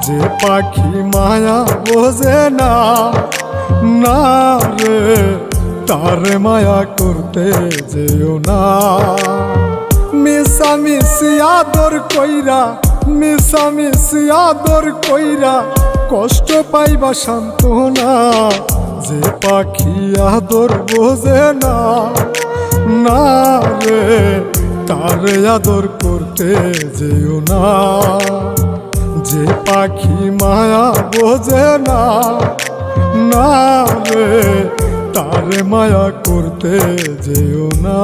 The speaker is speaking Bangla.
যে পাখি মায়া বোঝে না, না রে তারে মায়া করতে যেও না। মিশামিশি আদর কইরা, মিশামিশি আদর কইরা কষ্ট পাইবা সান্ত্বনা। যে পাখি আদর বোঝে না, না রে তারে আদর করতে যেও না। যে পাখি মায়া বোঝে না, না রে তারে মায়া করতে যেও না।